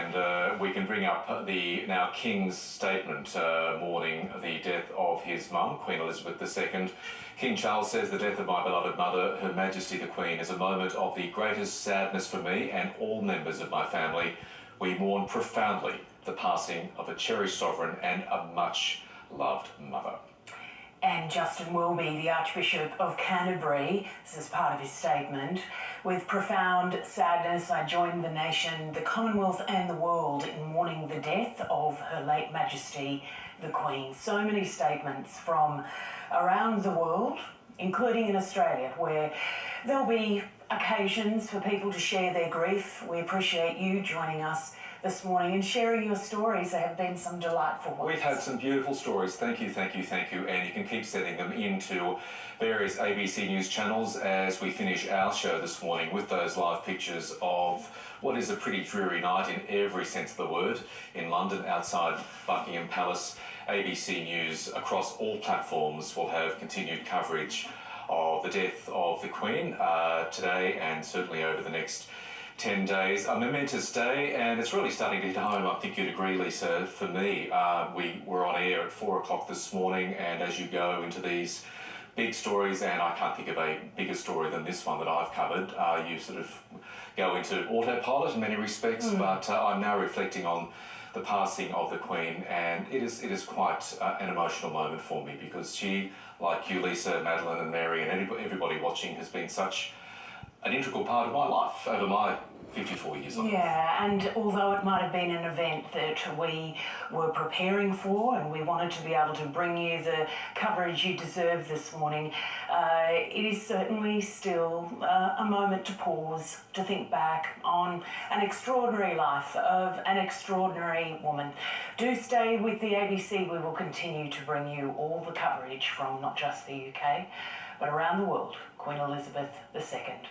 and we can bring up the now King's statement mourning the death of his mum, Queen Elizabeth II. King Charles says, "The death of my beloved mother, Her Majesty the Queen, is a moment of the greatest sadness for me and all members of my family. We mourn profoundly the passing of a cherished sovereign and a much-loved mother." And Justin Welby, the Archbishop of Canterbury, this is part of his statement, "With profound sadness, I join the nation, the Commonwealth and the world in mourning the death of Her late Majesty, the Queen." So many statements from around the world, including in Australia, where there'll be occasions for people to share their grief. We appreciate you joining us this morning and sharing your stories. There have been some delightful ones. We've had some beautiful stories. Thank you, thank you, thank you. And you can keep sending them into various ABC News channels as we finish our show this morning with those live pictures of what is a pretty dreary night in every sense of the word in London outside Buckingham Palace. ABC News across all platforms will have continued coverage of the death of the Queen today and certainly over the next 10 days. A momentous day, and it's really starting to hit home. I think you'd agree, Lisa. For me, we were on air at 4 o'clock this morning, and as you go into these big stories, and I can't think of a bigger story than this one that I've covered, you sort of go into autopilot in many respects, but I'm now reflecting on the passing of the Queen, and it is quite an emotional moment for me because she, like you, Lisa, Madeline and Mary, and everybody watching, has been such an integral part of my life over my 54 years on. Yeah, and although it might have been an event that we were preparing for and we wanted to be able to bring you the coverage you deserve this morning, it is certainly still a moment to pause, to think back on an extraordinary life of an extraordinary woman. Do stay with the ABC. We will continue to bring you all the coverage from not just the UK, but around the world. Queen Elizabeth II.